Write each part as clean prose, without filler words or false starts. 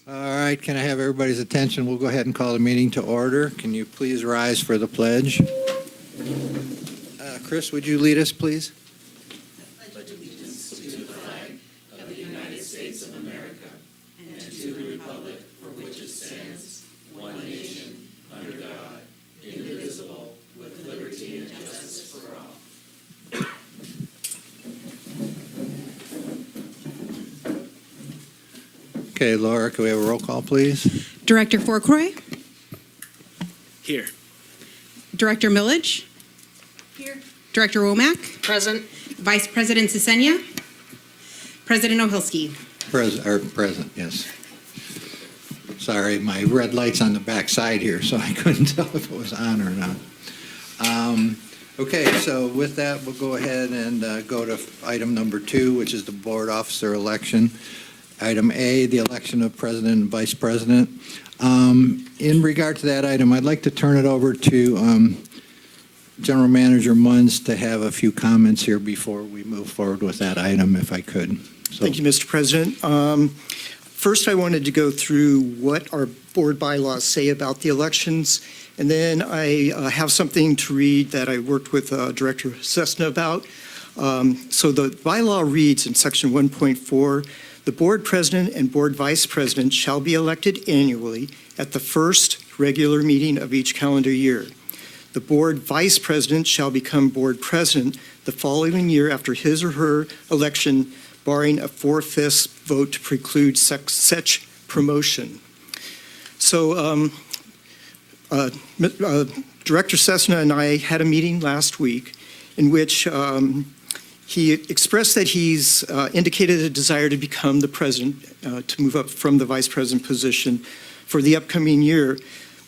All right, can I have everybody's attention? We'll go ahead and call the meeting to order. Can you please rise for the pledge? Chris, would you lead us, please? I pledge allegiance to the flag of the United States of America and to the republic for which it stands, one nation, under God, indivisible, with liberty and justice for all. Okay, Laura, can we have a roll call, please? Director Fourcroy? Here. Director Millage? Here. Director Womack? Present. Vice President Sisenya? President Ohilsky? Present, yes. Sorry, my red light's on the back side here, so I couldn't tell if it was on or not. Okay, so with that, we'll go ahead and go to item number 2, which is the board officer election. Item A, the election of president and vice president. In regard to that item, I'd like to turn it over to General Manager Munns to have a few comments here before we move forward with that item, if I could. So, Thank you, Mr. President. First, I wanted to go through what our board bylaws say about the elections, and then I have something to read that I worked with Director Cessna about. So the bylaw reads in section 1.4, the board president and board vice president shall be elected annually at the first regular meeting of each calendar year. The board vice president shall become board president the following year after his or her election, barring a 4/5 vote to preclude such promotion. So Director Cessna and I had a meeting last week in which he expressed that he's indicated a desire to become the president, to move up from the vice president position for the upcoming year,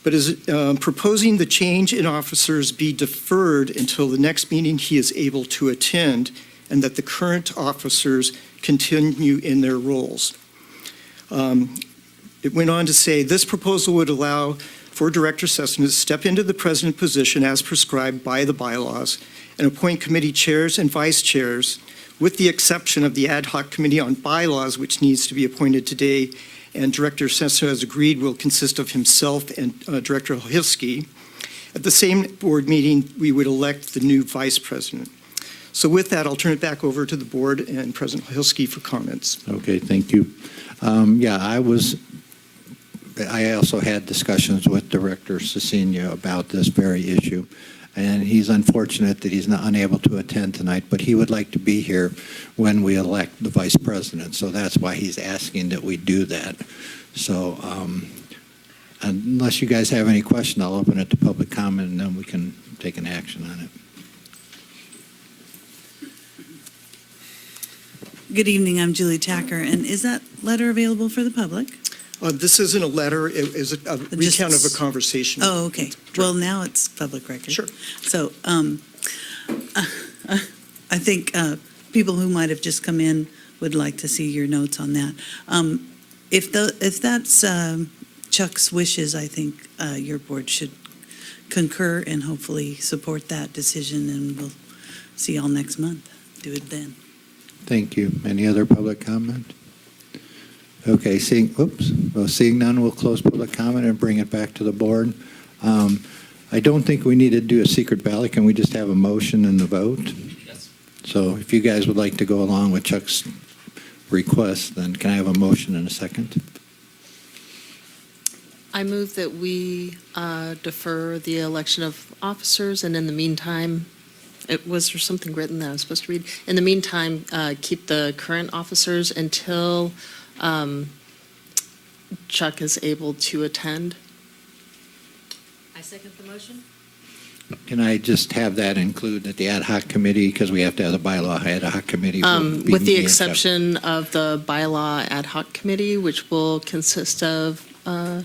but is proposing the change in officers be deferred until the next meeting he is able to attend, and that the current officers continue in their roles. It went on to say, this proposal would allow for Director Cessna to step into the president position as prescribed by the bylaws and appoint committee chairs and vice chairs, with the exception of the ad hoc committee on bylaws, which needs to be appointed today, and Director Cessna has agreed will consist of himself and Director Ohilsky. At the same board meeting, we would elect the new vice president. So with that, I'll turn it back over to the board and President Ohilsky for comments. okay, thank you. I also had discussions with Director Cessna about this very issue, and he's unfortunate that he's not unable to attend tonight, but he would like to be here when we elect the vice president, so that's why he's asking that we do that. So unless you guys have any question, I'll open it to public comment, and then we can take an action on it. Good evening, I'm Julie Tacker, and is that letter available for the public? This isn't a letter, it is a recount of a conversation. Oh, okay. Well, now it's public record. Sure. So I think people who might have just come in would like to see your notes on that. If that's Chuck's wishes, I think your board should concur and hopefully support that decision, and we'll see y'all next month. Do it then. Thank you. Any other public comment? Okay, seeing none, we'll close public comment and bring it back to the board. I don't think we need to do a secret ballot. Can we just have a motion and the vote? Yes. So if you guys would like to go along with Chuck's request, then can I have a motion and a second? I move that we defer the election of officers, and in the meantime, was there something written that I was supposed to read? In the meantime, keep the current officers until Chuck is able to attend. I second the motion. Can I just have that include that the ad hoc committee, because we have to have the bylaw ad hoc committee. will be With the meeting exception of the bylaw ad hoc committee, which will consist of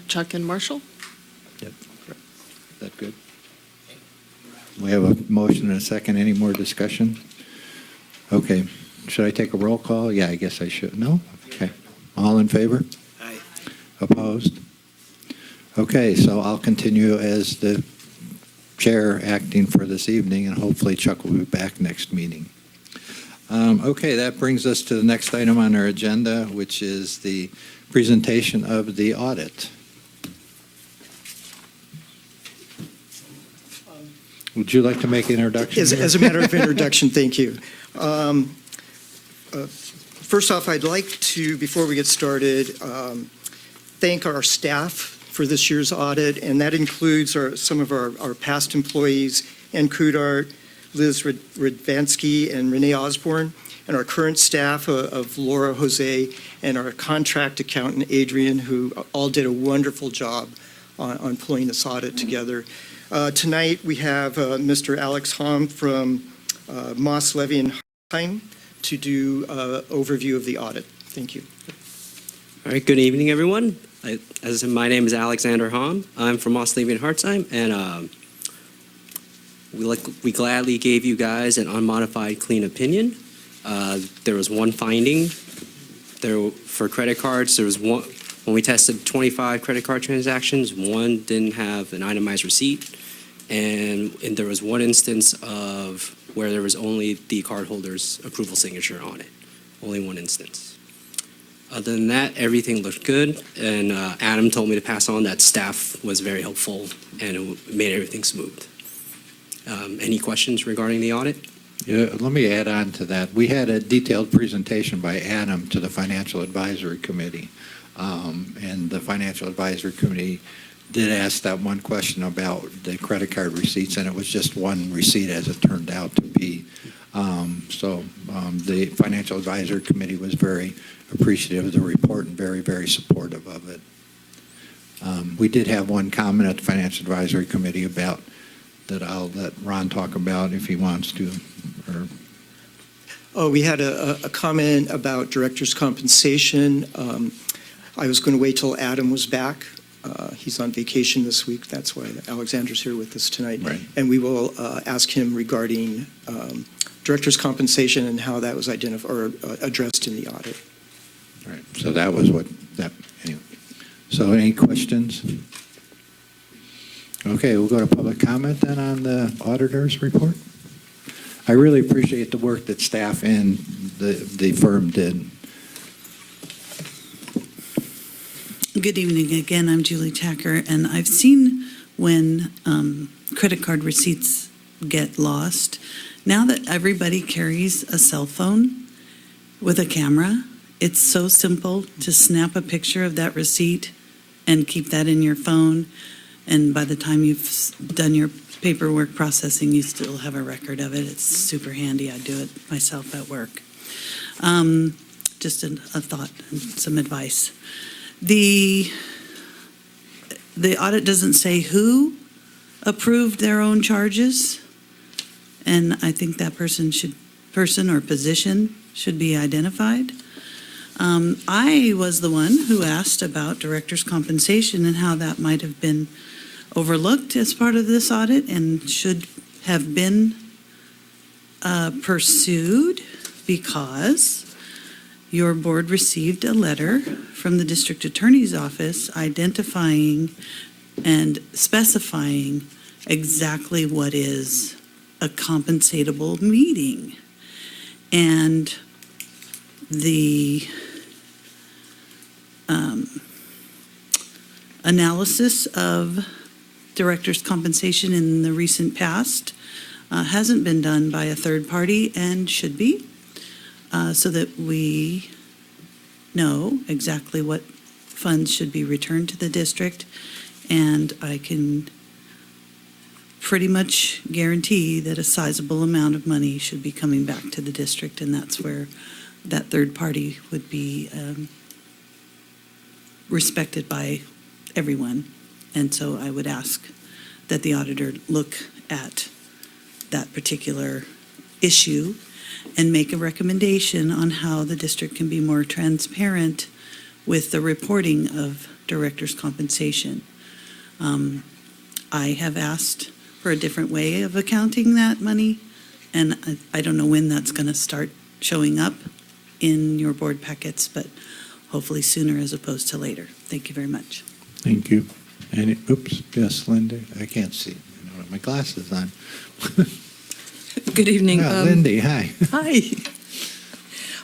Chuck and Marshall. Yep. Is that good? We have a motion and a second. Any more discussion? Okay. Should I take a roll call? Yeah, I guess I should. No? Okay. All in favor? Aye. Opposed? Okay, so I'll continue as the chair acting for this evening, and hopefully Chuck will be back next meeting. Okay, that brings us to the next item on our agenda, which is the presentation of the audit. Would you like to make an introduction? As a matter of introduction, thank you. First off, I'd like to, before we get started, thank our staff for this year's audit, and that includes some of our past employees, Ann Kudart, Liz Radvansky, and Renee Osborne, and our current staff of Laura Jose, and our contract accountant, Adrian, who all did a wonderful job on pulling this audit together. Tonight, we have Mr. Alex Hom from Moss, Levy, and Heim to do an overview of the audit. Thank you. All right, good evening, everyone. My name is Alexander Hom. I'm from Moss, Levy, and Hartzheim, and we gladly gave you guys an unmodified, clean opinion. There was one finding. For credit cards, there was one. When we tested 25 credit card transactions, one didn't have an itemized receipt, and there was one instance of where there was only the cardholder's approval signature on it. Only one instance. Other than that, everything looked good, and Adam told me to pass on that staff was very helpful, and it made everything smooth. Any questions regarding the audit? Yeah, let me add on to that. We had a detailed presentation by Adam to the Financial Advisory Committee. And the Financial Advisory Committee did ask that one question about the credit card receipts, and it was just one receipt as it turned out to be. The Financial Advisory Committee was very appreciative of the report and very, very supportive of it. We did have one comment at the Financial Advisory Committee about that I'll let Ron talk about if he wants to. We had a comment about director's compensation. I was going to wait till Adam was back. He's on vacation this week. That's why Alexander's here with us tonight. Right. And we will ask him regarding director's compensation and how that was identified or addressed in the audit. Right. So that was anyway. So any questions? Okay, we'll go to public comment then on the auditor's report. I really appreciate the work that staff and the firm did. Good evening again. I'm Julie Tacker, and I've seen when credit card receipts get lost. Now that everybody carries a cell phone with a camera, it's so simple to snap a picture of that receipt and keep that in your phone. And by the time you've done your paperwork processing, you still have a record of it. It's super handy. I do it myself at work. Just a thought and some advice. The audit doesn't say who approved their own charges, and I think that person or position should be identified. I was the one who asked about director's compensation and how that might have been overlooked as part of this audit and should have been pursued because your board received a letter from the district attorney's office identifying and specifying exactly what is a compensatable meeting. And the analysis of director's compensation in the recent past hasn't been done by a third party and should be, so that we know exactly what funds should be returned to the district. And I can pretty much guarantee that a sizable amount of money should be coming back to the district, and that's where that third party would be respected by everyone. And so I would ask that the auditor look at that particular issue and make a recommendation on how the district can be more transparent with the reporting of director's compensation. I have asked for a different way of accounting that money, and I don't know when that's going to start showing up in your board packets, but hopefully sooner as opposed to later. Thank you very much. Thank you. And oops, yes, Linda, I can't see. I don't have my glasses on. Good evening. Lindy, hi. Hi.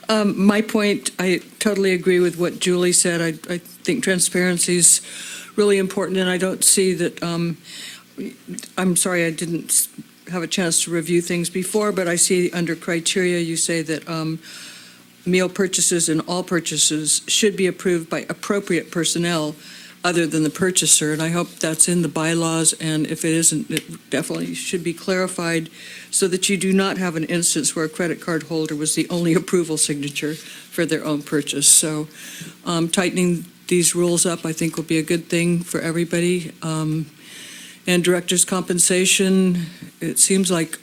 My point, I totally agree with what Julie said. I think transparency is really important, and I don't see that, I'm sorry I didn't have a chance to review things before, but I see under criteria, you say that meal purchases and all purchases should be approved by appropriate personnel other than the purchaser, and I hope that's in the bylaws, and if it isn't, it definitely should be clarified so that you do not have an instance where a credit card holder was the only approval signature for their own purchase. So tightening these rules up, I think, will be a good thing for everybody. And director's compensation, it seems like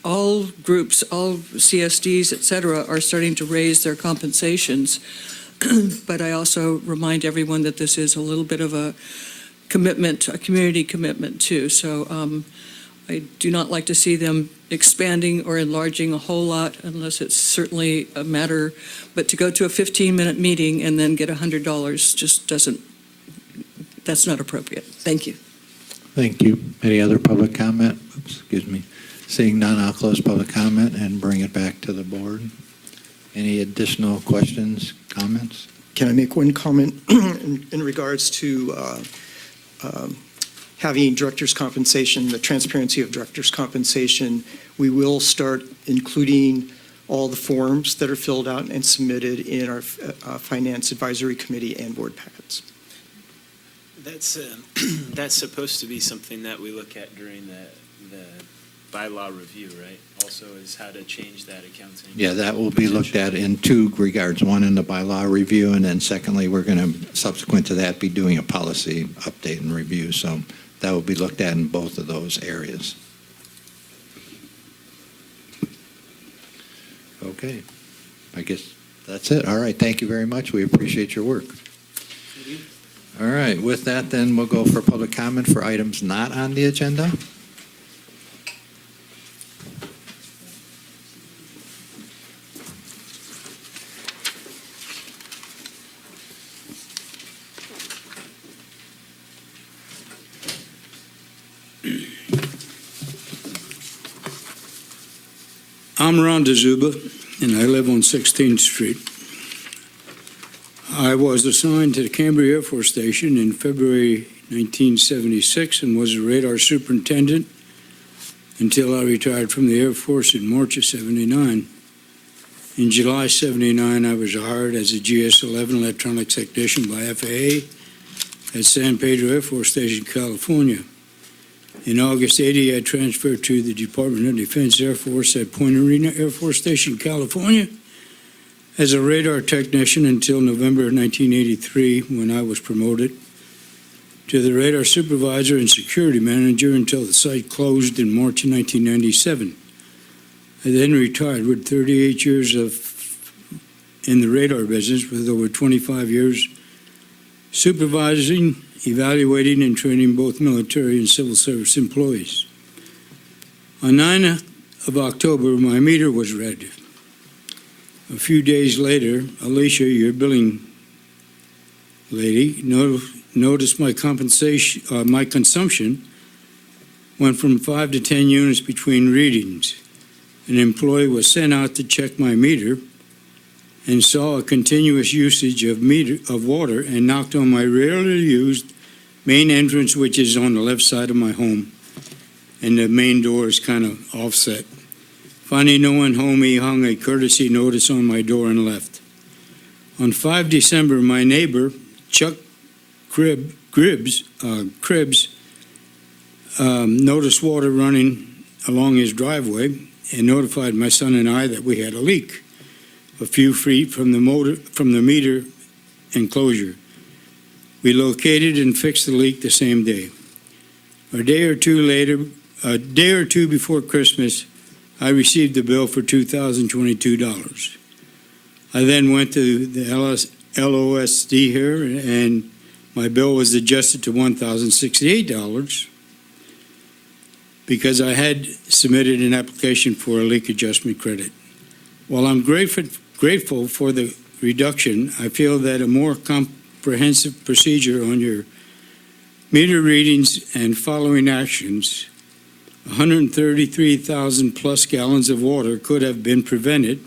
all groups, all CSDs, et cetera, are starting to raise their compensations. But I also remind everyone that this is a little bit of a commitment, a community commitment too. So I do not like to see them expanding or enlarging a whole lot unless it's certainly a matter, but to go to a 15-minute meeting and then get $100 just doesn't, that's not appropriate. Thank you. Thank you. Any other public comment? Oops, excuse me. Seeing none, I'll close public comment and bring it back to the board. Any additional questions, comments? Can I make one comment in regards to having director's compensation, the transparency of director's compensation? We will start including all the forms that are filled out and submitted in our Finance Advisory Committee and board packets. That's supposed to be something that we look at during the bylaw review, right? Also is how to change that accounting. Yeah, that will be looked at in two regards. One in the bylaw review, and then secondly, we're going to, subsequent to that, be doing a policy update and review. So that will be looked at in both of those areas. Okay. I guess that's it. All right. Thank you very much. We appreciate your work. All right. With that, then, we'll go for public comment for items not on the agenda. I'm Ron DeZuba, and I live on 16th Street. I was assigned to the Cambria Air Force Station in February 1976 and was a radar superintendent until I retired from the Air Force in March of '79. In July '79, I was hired as a GS-11 electronics technician by FAA at San Pedro Air Force Station, California. In August '80, I transferred to the Department of Defense Air Force at Point Arena Air Force Station, California, as a radar technician until November 1983, when I was promoted to the radar supervisor and security manager until the site closed in March 1997. I then retired with 38 years in the radar business, with over 25 years supervising, evaluating, and training both military and civil service employees. On 9th of October, my meter was read. A few days later, Alicia, your billing lady, noticed my consumption went from 5 to 10 units between readings. An employee was sent out to check my meter and saw a continuous usage of water and knocked on my rarely used main entrance, which is on the left side of my home, and the main door is kind of offset. Finding no one home, he hung a courtesy notice on my door and left. On 5 December, my neighbor, Chuck Cribbs, noticed water running along his driveway and notified my son and I that we had a leak a few feet from the meter enclosure. We located and fixed the leak the same day. A day or two before Christmas, I received a bill for $2,022. I then went to the LOSD here, and my bill was adjusted to $1,068 because I had submitted an application for a leak adjustment credit. While I'm grateful for the reduction, I feel that a more comprehensive procedure on your meter readings and following actions, 133,000 plus gallons of water could have been prevented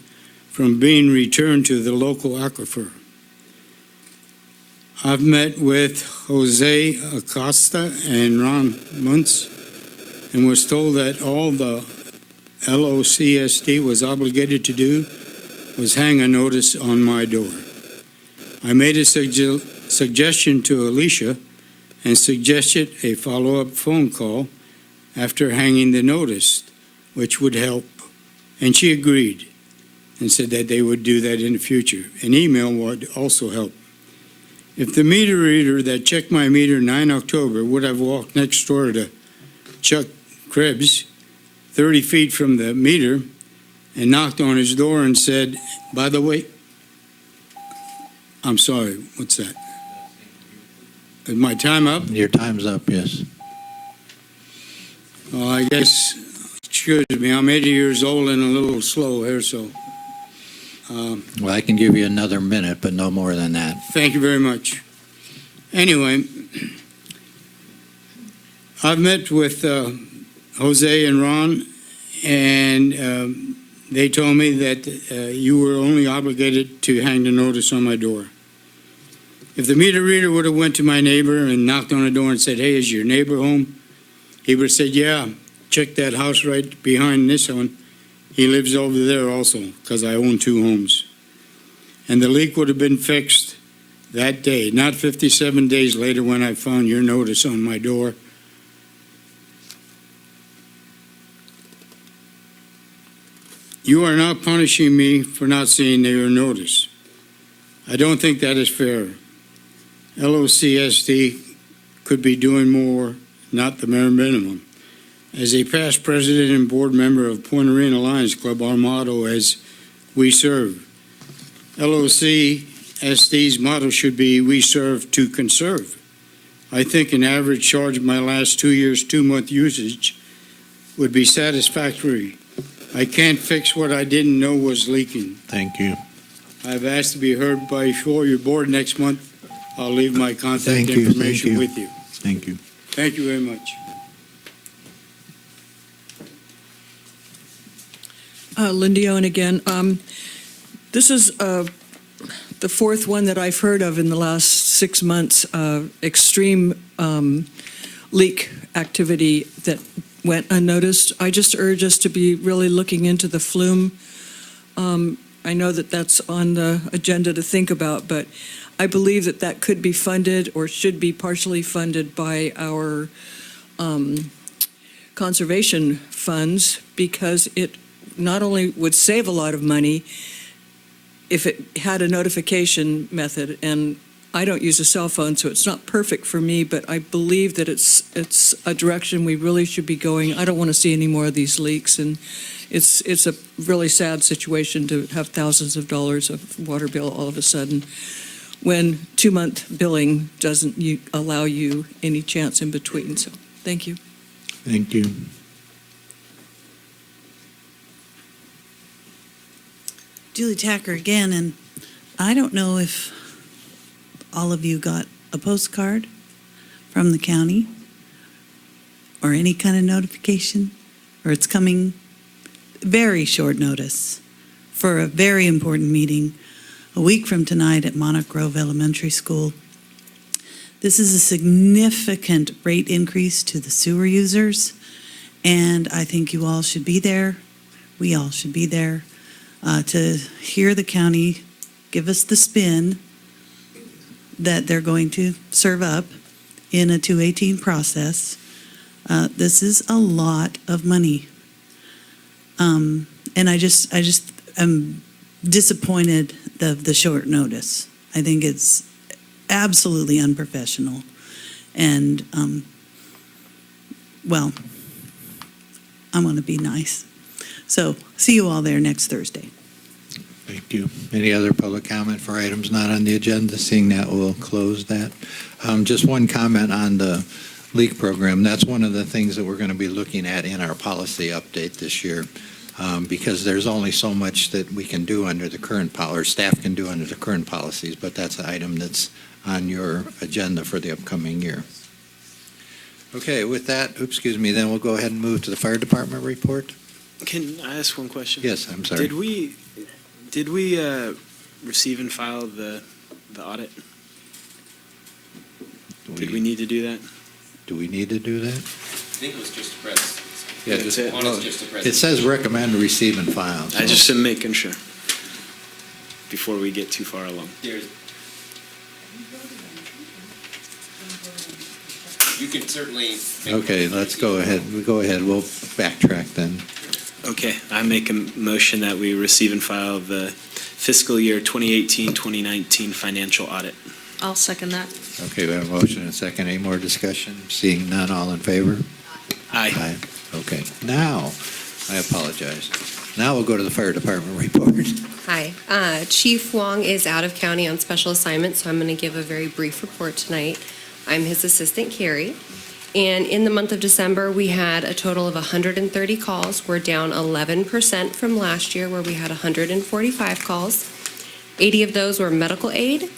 from being returned to the local aquifer. I've met with Jose Acosta and Ron Muntz and was told that all the LOCSD was obligated to do was hang a notice on my door. I made a suggestion to Alicia and suggested a follow-up phone call after hanging the notice, which would help, and she agreed and said that they would do that in the future. An email would also help. If the meter reader that checked my meter 9 October would have walked next door to Chuck Krebs, 30 feet from the meter, and knocked on his door and said, by the way, I'm sorry, what's that? Is my time up? Your time's up, yes. Well, I guess, excuse me, I'm 80 years old and a little slow here, so Well, I can give you another minute, but no more than that. thank you very much. Anyway, I've met with Jose and Ron, and they told me that you were only obligated to hang the notice on my door. If the meter reader would have went to my neighbor and knocked on the door and said, hey, is your neighbor home? He would have said, yeah, check that house right behind this one. He lives over there also, because I own 2 homes. And the leak would have been fixed that day, not 57 days later when I found your notice on my door. You are not punishing me for not seeing your notice. I don't think that is fair. LOCSD could be doing more, not the bare minimum. As a past president and board member of Point Arena Lions Club, our motto is we serve. LOCSD's motto should be we serve to conserve. I think an average charge of my last 2 years' 2-month usage would be satisfactory. I can't fix what I didn't know was leaking. Thank you. I've asked to be heard by your board next month. I'll leave my contact Thank you, information thank with you. Thank you. Thank you very much. Lindy Owen again. This is the 4th one that I've heard of in the last 6 months, extreme leak activity that went unnoticed. I just urge us to be really looking into the flume. I know that that's on the agenda to think about, but I believe that that could be funded or should be partially funded by our conservation funds, because it not only would save a lot of money if it had a notification method, and I don't use a cell phone, so it's not perfect for me, but I believe that it's a direction we really should be going. I don't want to see any more of these leaks, and it's a really sad situation to have thousands of dollars of water bill all of a sudden when 2-month billing doesn't allow you any chance in between. So, thank you. Thank you. Julie Tacker again, and I don't know if all of you got a postcard from the county or any kind of notification, or it's coming very short notice for a very important meeting a week from tonight at Monarch Grove Elementary School. This is a significant rate increase to the sewer users, and I think you all should be there. We all should be there to hear the county give us the spin that they're going to serve up in a 218 process. This is a lot of money. And I just am disappointed the short notice. I think it's absolutely unprofessional. And, well, I'm going to be nice. So, see you all there next Thursday. Thank you. Any other public comment for items not on the agenda? Seeing that, we'll close that. Just one comment on the leak program. That's one of the things that we're going to be looking at in our policy update this year, because there's only so much that we can do under the current or staff can do under the current policies, but that's an item that's on your agenda for the upcoming year. Okay, with that, then we'll go ahead and move to the fire department report. Can I ask one question? Yes, I'm sorry. Did we receive and file the audit? Did we need to do that? Do we need to do that? I think it was just a press. Yeah, That's it. One is just a press. It says recommend, receive, and file. I just am making sure before we get too far along. There's- You can certainly. Okay, let's go ahead. We'll backtrack then. Okay, I make a motion that we receive and file the fiscal year 2018-2019 financial audit. I'll second that. Okay, we have a motion and a second. Any more discussion? Seeing none, all in favor? Aye. Okay, now, I apologize. Now we'll go to the fire department report. Hi. Chief Wong is out of county on special assignment, so I'm going to give a very brief report tonight. I'm his assistant, Carrie. And in the month of December, we had a total of 130 calls. We're down 11% from last year, where we had 145 calls. 80 of those were medical aid.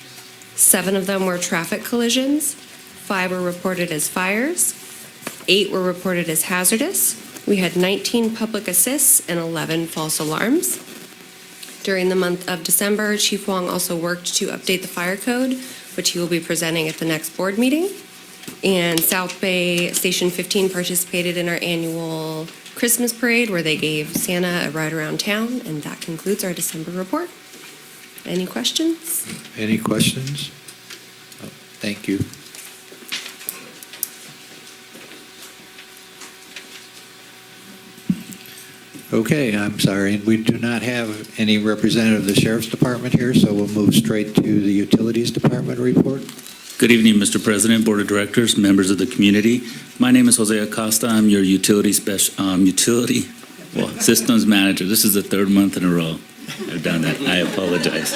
7 of them were traffic collisions. 5 were reported as fires. 8 were reported as hazardous. We had 19 public assists and 11 false alarms. During the month of December, Chief Wong also worked to update the fire code, which he will be presenting at the next board meeting. And South Bay Station 15 participated in our annual Christmas parade, where they gave Santa a ride around town, and that concludes our December report. Any questions? Any questions? Oh, thank you. Okay, I'm sorry. We do not have any representative of the Sheriff's Department here, so we'll move straight to the Utilities Department report. Good evening, Mr. President, Board of Directors, members of the community. My name is Jose Acosta. I'm your systems manager. This is the 3rd month in a row I've done that. I apologize.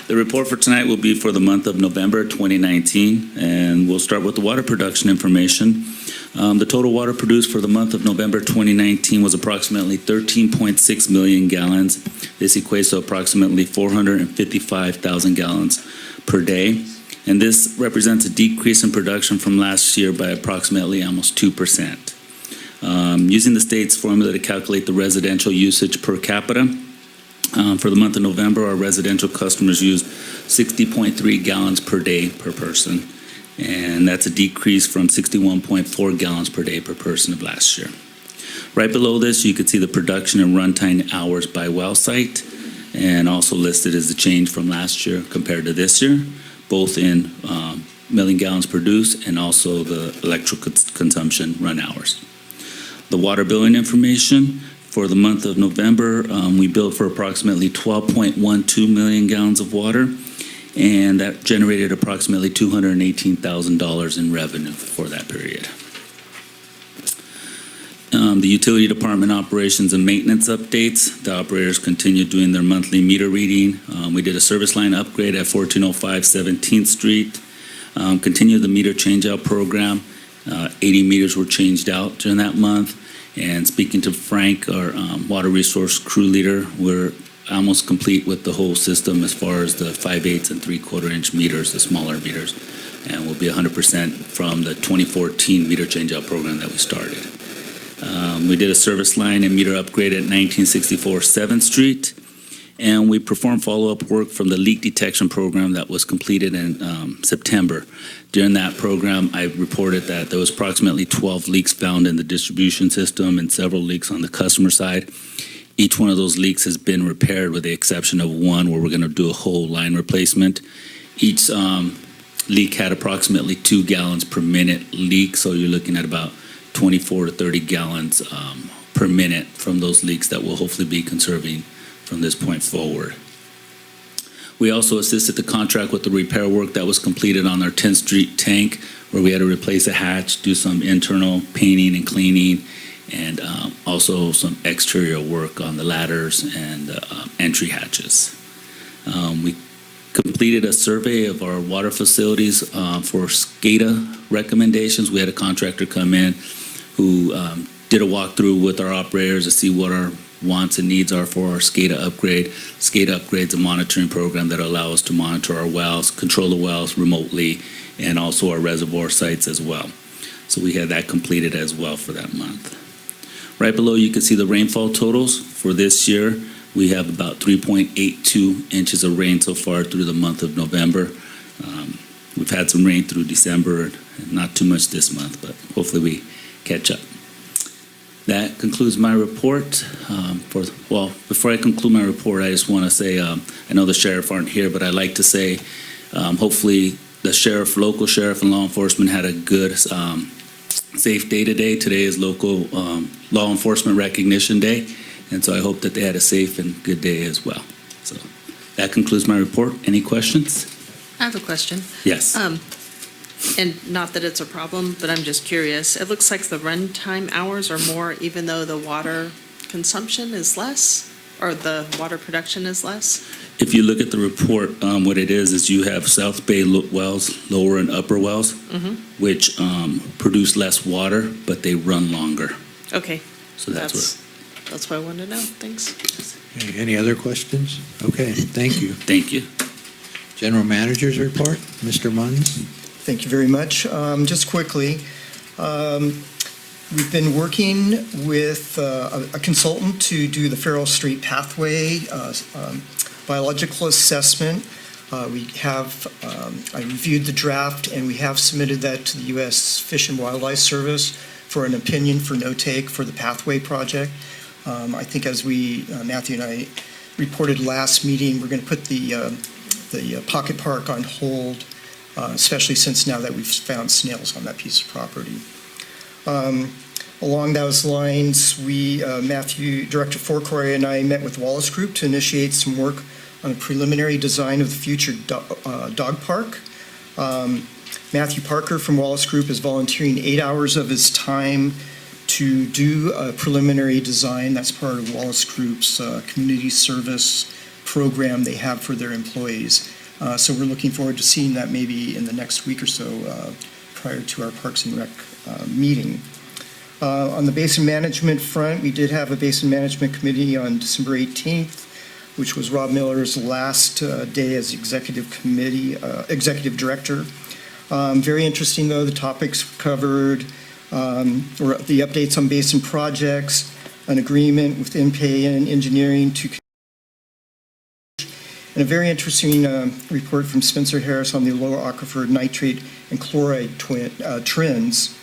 The report for tonight will be for the month of November 2019, and we'll start with the water production information. The total water produced for the month of November 2019 was approximately 13.6 million gallons. This equates to approximately 455,000 gallons per day. And this represents a decrease in production from last year by approximately almost 2%. Using the state's formula to calculate the residential usage per capita, for the month of November, our residential customers used 60.3 gallons per day per person. And that's a decrease from 61.4 gallons per day per person of last year. Right below this, you can see the production and runtime hours by well site, and also listed as the change from last year compared to this year, both in million gallons produced and also the electrical consumption run hours. The water billing information for the month of November, we billed for approximately 12.12 million gallons of water, and that generated approximately $218,000 in revenue for that period. The utility department operations and maintenance updates. The operators continued doing their monthly meter reading. We did a service line upgrade at 1405 17th Street. Continued the meter changeout program. 80 meters were changed out during that month. And speaking to Frank, our water resource crew leader, we're almost complete with the whole system as far as the 5/8 and 3/4 inch meters, the smaller meters. And we'll be 100% from the 2014 meter changeout program that we started. We did a service line and meter upgrade at 1964 7th Street, and we performed follow-up work from the leak detection program that was completed in September. During that program, I reported that there was approximately 12 leaks found in the distribution system and several leaks on the customer side. Each one of those leaks has been repaired with the exception of one where we're going to do a whole line replacement. Each leak had approximately 2 gallons per minute leak, so you're looking at about 24 to 30 gallons per minute from those leaks that will hopefully be conserving from this point forward. We also assisted the contract with the repair work that was completed on our 10th Street tank, where we had to replace a hatch, do some internal painting and cleaning, and also some exterior work on the ladders and entry hatches. We completed a survey of our water facilities for SCADA recommendations. We had a contractor come in who did a walkthrough with our operators to see what our wants and needs are for our SCADA upgrade. SCADA upgrade is a monitoring program that allows us to monitor our wells, control the wells remotely, and also our reservoir sites as well. So we had that completed as well for that month. Right below, you can see the rainfall totals for this year, we have about 3.82 inches of rain so far through the month of November. We've had some rain through December, and not too much this month, but hopefully we catch up. That concludes my report. Before I conclude my report, I just want to say, I know the sheriff aren't here, but I'd like to say, hopefully the sheriff, local sheriff and law enforcement had a good, safe day today. Today is local law enforcement recognition day, and so I hope that they had a safe and good day as well. So that concludes my report. Any questions? I have a question. Yes. And not that it's a problem, but I'm just curious. It looks like the runtime hours are more, even though the water consumption is less, or the water production is less? If you look at the report, what it is you have South Bay wells, lower and upper wells, which produce less water, but they run longer. Okay. So that's what I wanted to know. Thanks. Okay, any other questions? Okay, thank you. Thank you. General Manager's report, Mr. Munns. Thank you very much. Just quickly, we've been working with a consultant to do the Farrell Street Pathway biological assessment. I reviewed the draft, and we have submitted that to the U.S. Fish and Wildlife Service for an opinion for no take for the pathway project. I think as Matthew and I reported last meeting, we're going to put the Pocket Park on hold, especially since now that we've found snails on that piece of property. Along those lines, Matthew, Director Fourcroy, and I met with Wallace Group to initiate some work on a preliminary design of the future dog park. Matthew Parker from Wallace Group is volunteering 8 hours of his time to do a preliminary design. That's part of Wallace Group's community service program they have for their employees. So we're looking forward to seeing that maybe in the next week or so prior to our Parks and Rec meeting. On the Basin Management front, we did have a Basin Management Committee on December 18th, which was Rob Miller's last day as executive director. Very interesting, though. The topics covered were the updates on basin projects, an agreement with INPE and engineering to, and a very interesting report from Spencer Harris on the lower aquifer nitrate and chloride trends.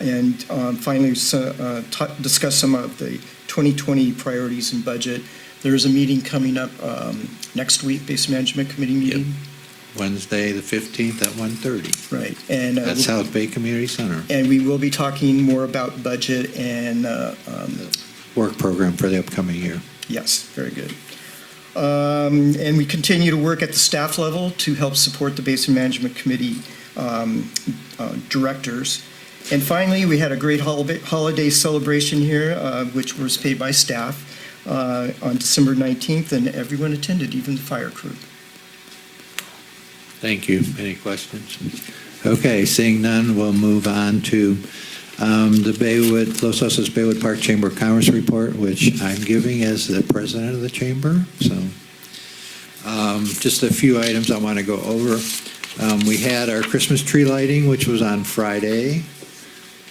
And finally, discuss some of the 2020 priorities and budget. There is a meeting coming up next week, Basin Management Committee meeting. Yep. Wednesday, the 15th at 1:30. Right. And at South Bay Community Center. And we will be talking more about budget and work program for the upcoming year. Yes, very good. And we continue to work at the staff level to help support the Basin Management Committee directors. And finally, we had a great holiday celebration here, which was paid by staff on December 19th, and everyone attended, even the fire crew. Thank you. Any questions? Okay, seeing none, we'll move on to the Los Osos Baywood Park Chamber of Commerce report, which I'm giving as the president of the chamber. So just a few items I want to go over. We had our Christmas tree lighting, which was on Friday,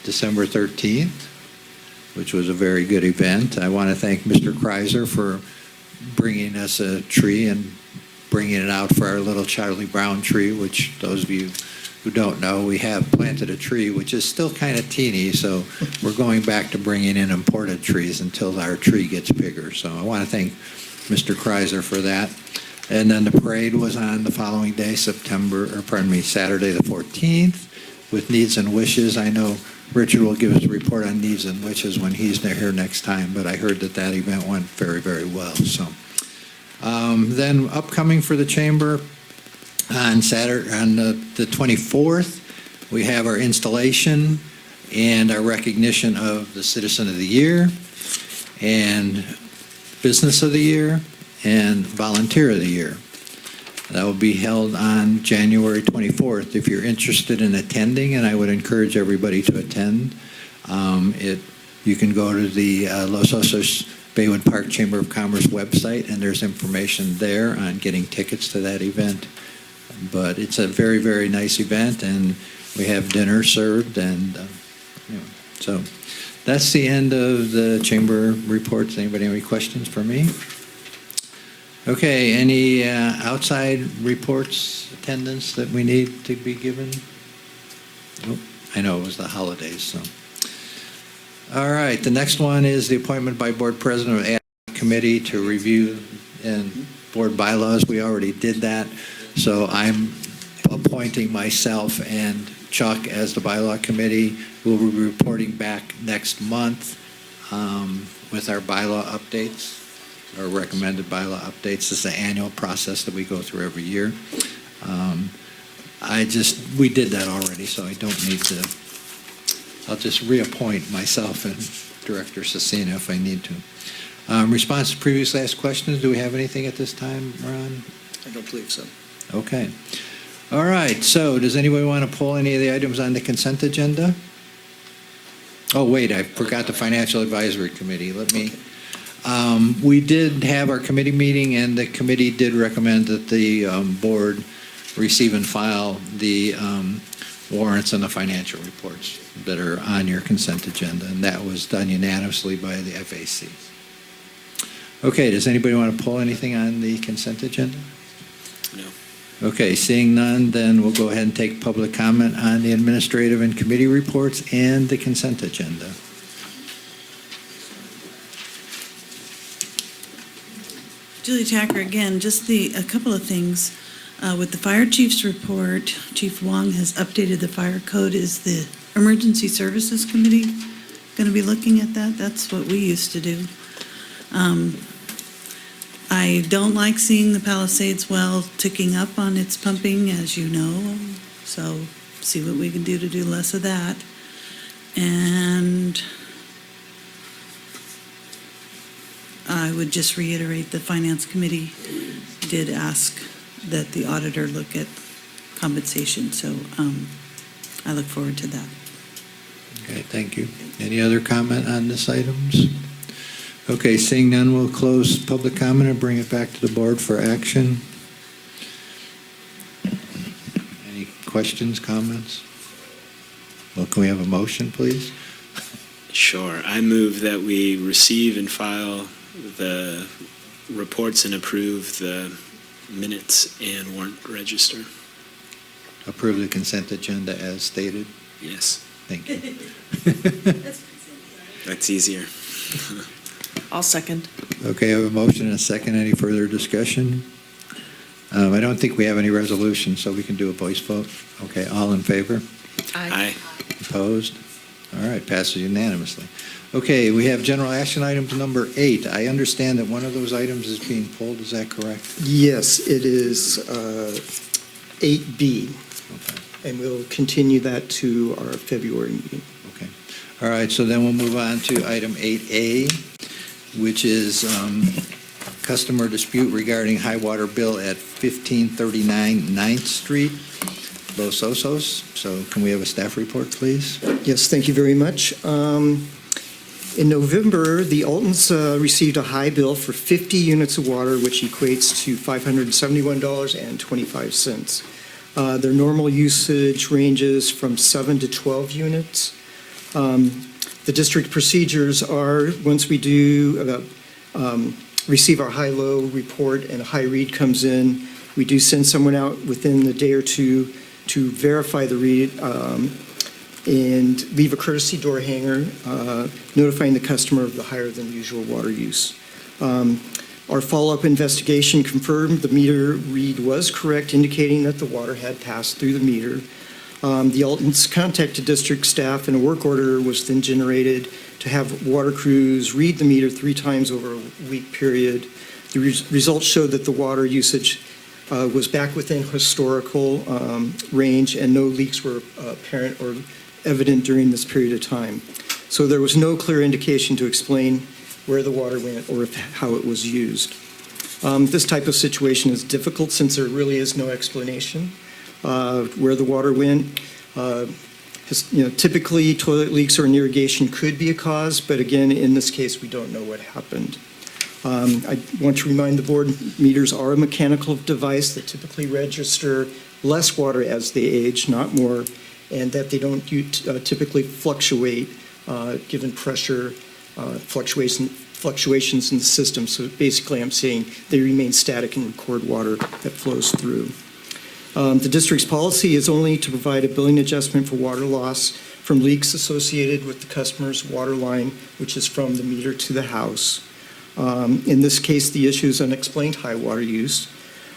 December 13th, which was a very good event. I want to thank Mr. Kreiser for bringing us a tree and bringing it out for our little Charlie Brown tree, which those of you who don't know, we have planted a tree which is still kind of teeny, so we're going back to bringing in imported trees until our tree gets bigger. So I want to thank Mr. Kreiser for that. And then the parade was on the following day, Saturday the 14th, with Needs and Wishes. I know Richard will give us a report on Needs and Wishes when he's here next time, but I heard that that event went very, very well. So then upcoming for the chamber on Saturday, on the 24th, we have our installation and our recognition of the Citizen of the Year and Business of the Year and Volunteer of the Year. That will be held on January 24th. If you're interested in attending, and I would encourage everybody to attend, you can go to the Los Osos Baywood Park Chamber of Commerce website, and there's information there on getting tickets to that event. But it's a very, very nice event, and we have dinner served, and so. That's the end of the chamber reports. Anybody have any questions for me? Okay, any outside reports, attendance that we need to be given? Nope. I know it was the holidays, so. All right, the next one is the appointment by board president of ad hoc committee to review and board bylaws. We already did that, so I'm appointing myself and Chuck as the bylaw committee. We'll be reporting back next month with our bylaw updates, our recommended bylaw updates. This is an annual process that we go through every year. We did that already, so I don't need to. I'll just reappoint myself and Director Cecina if I need to. Response to previously asked questions, do we have anything at this time, Ron? I don't believe so. Okay. All right, so does anybody want to pull any of the items on the consent agenda? Oh, wait, I forgot the Financial Advisory Committee. We did have our committee meeting, and the committee did recommend that the board receive and file the warrants and the financial reports that are on your consent agenda, and that was done unanimously by the FAC. Okay, does anybody want to pull anything on the consent agenda? No. Okay, seeing none, then we'll go ahead and take public comment on the administrative and committee reports and the consent agenda. Julie Tacker again, just a couple of things. With the fire chief's report, Chief Wong has updated the fire code. Is the Emergency Services Committee going to be looking at that? That's what we used to do. I don't like seeing the Palisades well ticking up on its pumping, as you know, so see what we can do to do less of that. And I would just reiterate the Finance Committee did ask that the auditor look at compensation, so I look forward to that. Okay, thank you. Any other comment on this items? Okay, seeing none, we'll close public comment and bring it back to the board for action. Any questions, comments? Well, can we have a motion, please? Sure. I move that we receive and file the reports and approve the minutes and warrant register. Approve the consent agenda as stated? Yes. Thank you. That's easier. I'll second. Okay, I have a motion and a second. Any further discussion? I don't think we have any resolution, so we can do a voice vote. Okay, all in favor? Aye. Opposed? All right, passes unanimously. Okay, we have general action items number 8. I understand that one of those items is being pulled. Is that correct? Yes, it is 8B, Okay. and we'll continue that to our February meeting. Okay. All right, so then we'll move on to item 8A, which is customer dispute regarding high water bill at 1539 9th Street, Los Osos. So can we have a staff report, please? Yes, thank you very much. In November, the Altons received a high bill for 50 units of water, which equates to $571.25. Their normal usage ranges from 7 to 12 units. The district procedures are, once we do receive our high-low report and a high read comes in, we do send someone out within the day or two to verify the read and leave a courtesy door hanger notifying the customer of the higher than usual water use. Our follow-up investigation confirmed the meter read was correct, indicating that the water had passed through the meter. The Altons contacted district staff, and a work order was then generated to have water crews read the meter 3 times over a week period. The results showed that the water usage was back within historical range, and no leaks were apparent or evident during this period of time. So there was no clear indication to explain where the water went or how it was used. This type of situation is difficult since there really is no explanation where the water went. Typically toilet leaks or irrigation could be a cause, but again, in this case, we don't know what happened. I want to remind the board, meters are a mechanical device that typically register less water as they age, not more, and that they don't typically fluctuate given pressure, fluctuations in the system. So basically, I'm saying they remain static and record water that flows through. The district's policy is only to provide a billing adjustment for water loss from leaks associated with the customer's water line, which is from the meter to the house. In this case, the issue is unexplained high water use.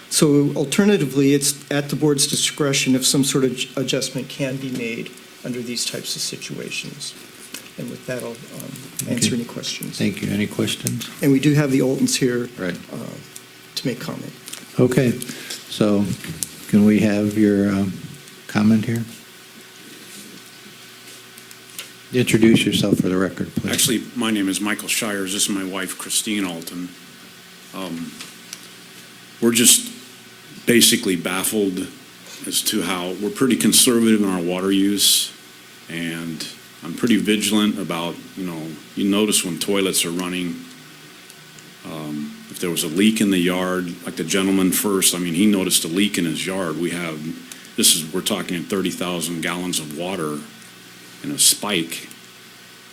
So alternatively, it's at the board's discretion if some sort of adjustment can be made under these types of situations. And with that, I'll answer any questions. Thank you. Any questions? And we do have the Oltons here Right. to make comment. Okay, so can we have your comment here? Introduce yourself for the record, please. Actually, my name is Michael Shires. This is my wife, Christine Alton. We're just basically baffled as to how we're pretty conservative in our water use, and I'm pretty vigilant about, you notice when toilets are running. If there was a leak in the yard, like the gentleman first, he noticed a leak in his yard. We're talking 30,000 gallons of water in a spike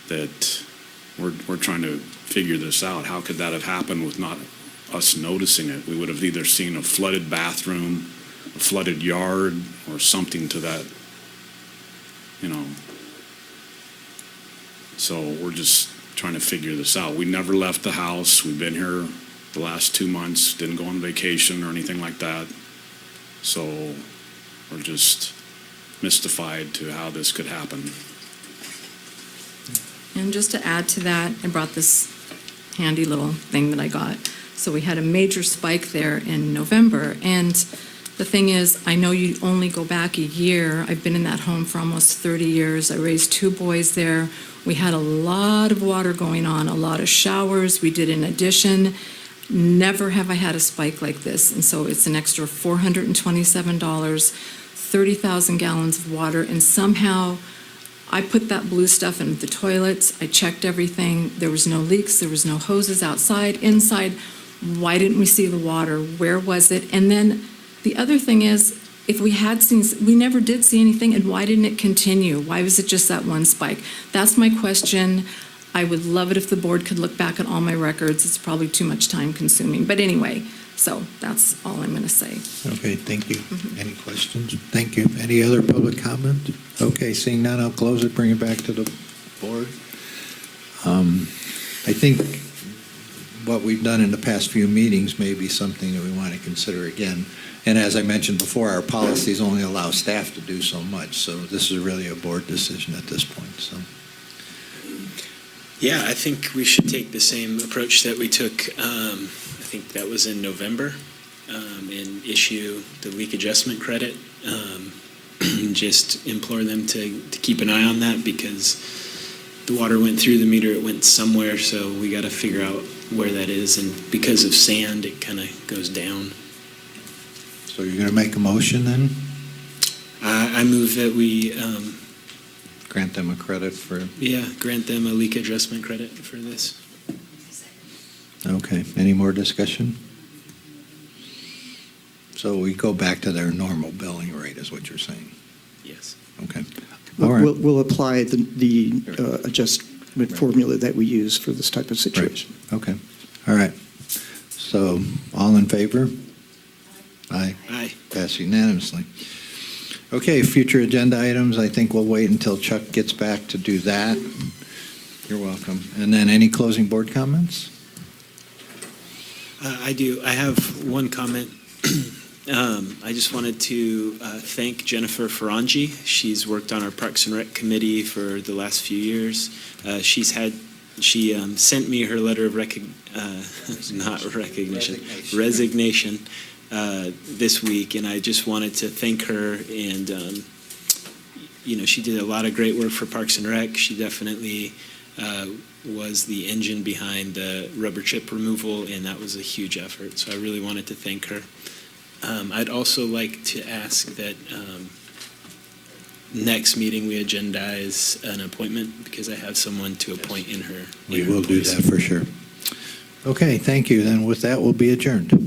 that we're trying to figure this out. How could that have happened with not us noticing it? We would have either seen a flooded bathroom, a flooded yard, or something to that, So we're just trying to figure this out. We never left the house. We've been here the last 2 months, didn't go on vacation or anything like that. So we're just mystified to how this could happen. And just to add to that, I brought this handy little thing that I got. So we had a major spike there in November. And the thing is, I know you only go back a year. I've been in that home for almost 30 years. I raised 2 boys there. We had a lot of water going on, a lot of showers. We did an addition. Never have I had a spike like this. And so it's an extra $427, 30,000 gallons of water. And somehow I put that blue stuff in the toilets. I checked everything. There was no leaks. There was no hoses outside, inside. Why didn't we see the water? Where was it? And then the other thing is, if we had seen, we never did see anything, and why didn't it continue? Why was it just that one spike? That's my question. I would love it if the board could look back at all my records. It's probably too much time consuming. But anyway, so that's all I'm going to say. Okay, thank you. Any questions? Thank you. Any other public comment? Okay, seeing none, I'll close it, bring it back to the board. I think what we've done in the past few meetings may be something that we want to consider again. And as I mentioned before, our policies only allow staff to do so much, so this is really a board decision at this point. So, Yeah, I think we should take the same approach that we took, I think that was in November, and issue the leak adjustment credit. Just implore them to keep an eye on that, because the water went through the meter, it went somewhere, so we got to figure out where that is. And because of sand, it kind of goes down. so you're going to make a motion then? I move that we, Grant them a credit for, grant them a leak adjustment credit for this. okay. Any more discussion? So we go back to their normal billing rate is what you're saying? Yes. Okay. All right. We'll apply the adjustment formula that we use for this type of situation. Okay. All right. So all in favor? Aye. Aye. Pass unanimously. Okay, future agenda items, I think we'll wait until Chuck gets back to do that. You're welcome. And then any closing board comments? I do. I have one comment. I just wanted to thank Jennifer Ferrangi. She's worked on our Parks and Rec committee for the last few years. She sent me her letter of resignation this week, and I just wanted to thank her. And she did a lot of great work for Parks and Rec. She definitely was the engine behind the rubber chip removal, and that was a huge effort. So I really wanted to thank her. I'd also like to ask that next meeting we agendize an appointment, because I have someone to appoint in her. We will do that for sure. Okay, thank you. Then with that, we'll be adjourned.